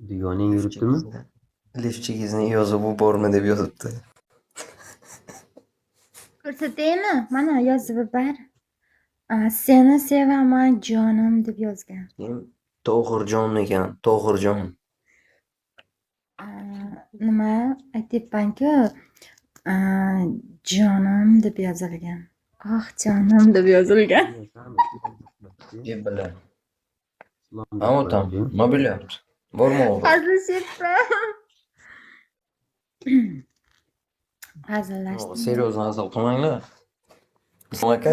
Dugoning yuribdimi? Lifchigizni yozib yubormi deb yozibdi. Ko'rsataymi? Mana yozib ber. Seni sevaman jonim deb yozgan. Tohirjon ekan, Tohirjon. Nima aytyapman-ku, jonim deb yozilgan. Oh, jonim deb yozilgan. Deb bilan. Ha, otam, nima bilyapti? Bormi o'g'lim? Hazillashyapman. Hazillashdim. Seryozni hazil qilmanglar. Islom aka.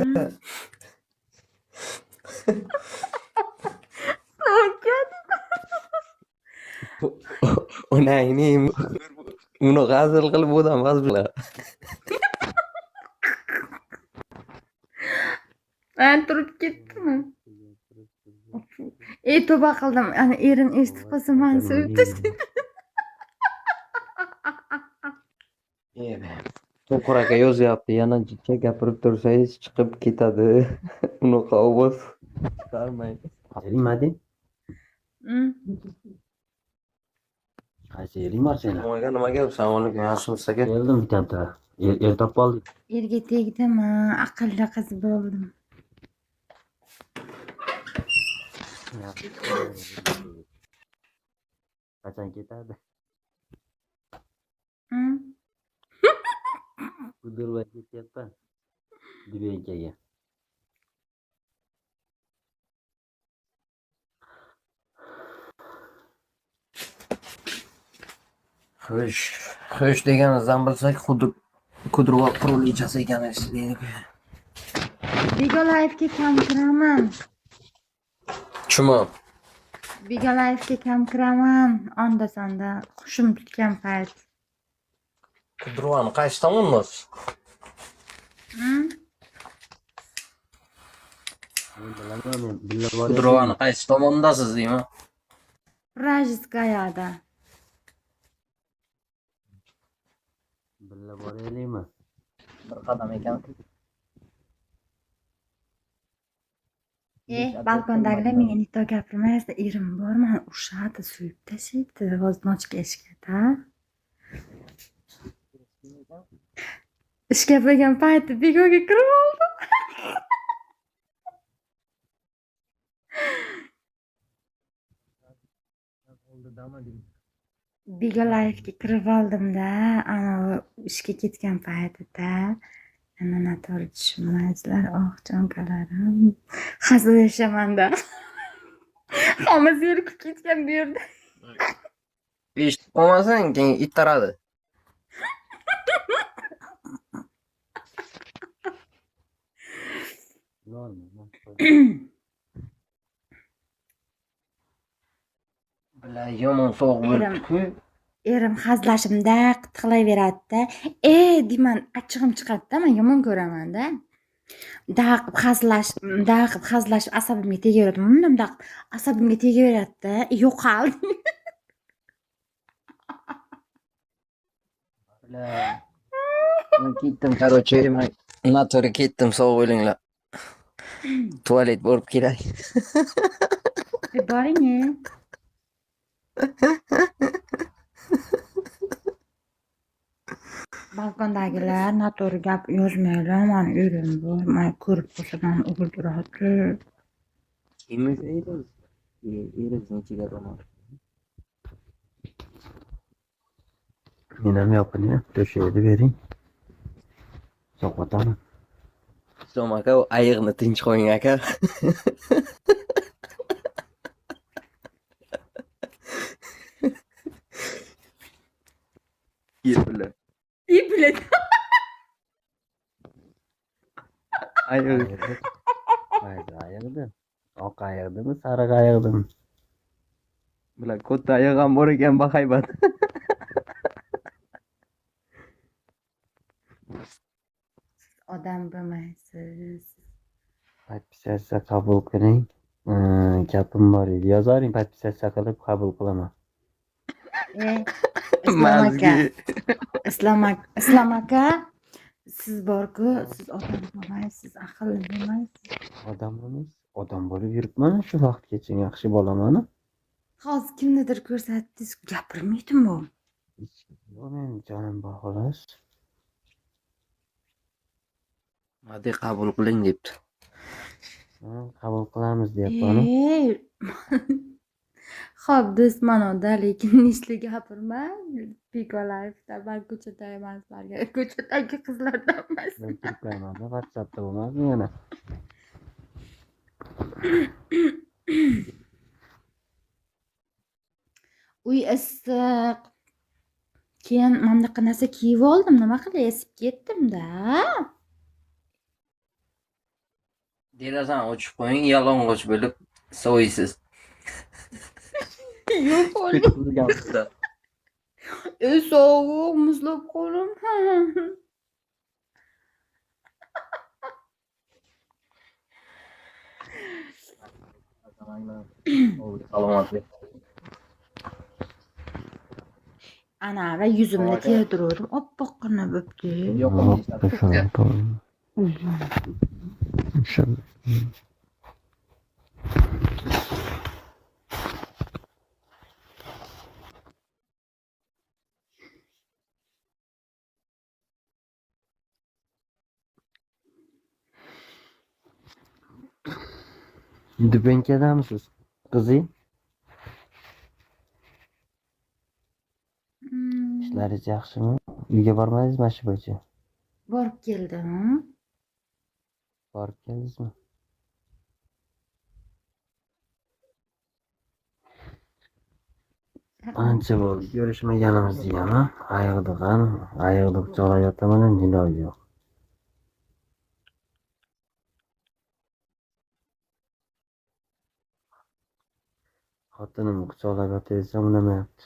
Onangni uni hazil qilib odam hazil. Turib ketdimi? Tavba qildim. Ana erim eshitib qolsa meni so'yib tashlaydi. To'qir aka yozyapti, yana jicha gapirib tursangiz chiqib ketadi. Unaqa ovoz chiqarmaydi. Nima de? Qaysi yering bor seni? Nima gap? Assalomu alaykum, yaxshimisiz aka? Keldim bitta. Er topib oldik. Erga tegdimi? Aqlli qiz bo'ldim. Qachon ketadi? Budurva ketyapman. Dibenkaga. Xo'sh deganingizdan bilsak, Kudrova qurolichasi ekaningiz deydi. Bigalayevga kam kiraman. Chuma. Bigalayevga kam kiraman. Onda-sonda hushim tutgan payt. Kudrovani qaysi tomondasiz? Kudrovani qaysi tomondasiz deyman? Rajskayada. Billa boraylikmi? Bir qadam ekan. Balkondagilar menga nito gapirmayapti. Erim bor, meni urishadi, so'yib tashlaydi. Voznochka ishga-da. Ishga bo'lgan payti begoga kirib oldim. Bigalayevga kirib oldim-da, ana ishga ketgan paytida. Ana noto'g'ri tushunmaysizlar, jonkalarim. Hazillashamanda. Hamma zerikib ketgan bu yerda. Eshitib qolmasang, keyin ittaradi. Bilan yomon sovuq bo'libdi-ku. Erim hazillashimda qitiqlayveradi-da. Deyman, achchig'im chiqadi-da, men yomon ko'raman-da. Daqib hazillashib asabimga tegaveradi. Bunday asabimga tegaveradi-da. Yo'qoldi. Men ketdim, короче, men noto'g'ri ketdim, sog' bo'linglar. Tualet borib kelay. Boring. Balkondagilar noto'g'ri gap yozmanglar, meni erim bor, meni ko'rib qolsa meni o'ldiradi. Kim edi? Erizni roman. Men ham yopini to'shaydi bering. Sovqotaman. Islom aka, ayiqni tinch qo'ying aka. Bilan. Ayiq. Qaysi ayiqdi? Oq ayiqdimi, sariq ayiqdimi? Bilan katta ayiq ham bor ekan, bahaybat. Odam bo'lmaysiz. Podpisatsiya qabul qiling. Gapim bor edi. Yozaring, podpisatsiya qilib qabul qilaman. Islom aka, siz borku, siz odam bo'lmaysiz, aqlli bo'lmaysiz. Odam bo'lib yuribman shu vaqtgacha, yaxshi bolaman. Hozir kimnidir ko'rsatdingiz, gapirmaydimi u? O men jonim bor xolos. Hadi qabul qiling debdi. Qabul qilamiz deyapman. Xo'p, do'stmanoda, lekin nishli gapirma. Pikolayevda man ko'chada emaslarga, ko'chadagi qizlardan emas. Men turklarmanda WhatsAppda bo'lmasmi yana? Uy issiq. Keyin mana bunaqa narsa kiyib oldim, nima qilay, esib ketdim-da. Derazani ochib qo'ying, yalang'och bo'lib soviysiz. Yo'q, Qizganda. sovuq, muzlab qo'lim. Salomatlik. Ana va yuzimni terdirdim, oppoqqina bo'pti. İnşallah. Dübenkadamisiz qizi? İşlaringiz yaxshimi? Uyga bormadingizmi shu bo'yicha? Borib keldim. Borib keldingizmi? Ancha bo'ldi ko'rishmaganimiz yana. Ayiqdiq jo'rayotaman ham iloji yo'q. Xotinim quchoqlab yotaversam unamayapti.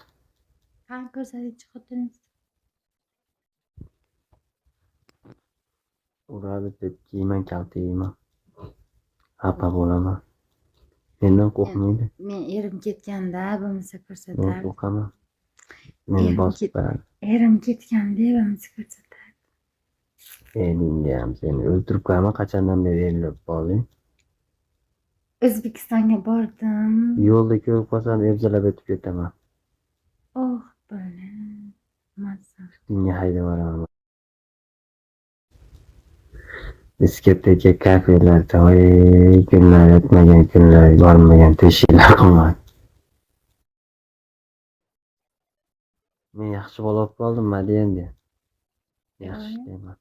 Qani ko'rsatingchi xotiningiz. Uradi deb kiyman, kaltayman. Xafa bo'laman. Mendan qo'rqmaydi. Men erim ketganda bo'lmasa Men ko'rsatar. qo'rqaman. Meni bosib beradi. Erim ketganda bo'lmasa ko'rsatar. Eringga ham seni o'ldirib qo'yaman, qachondan beri erlab qolding. O'zbekistonga bordim. Yo'lda ko'rib qolsam evjalab o'tib ketaman. Oh, bola. Mazza. Unga haydab boraman. Diskoteka, kafelarda kunlar o'tmagan kunlar, bormagan teshiklar qilman. Men yaxshi bola bo'lib qoldim, endi. Yaxshi deyman.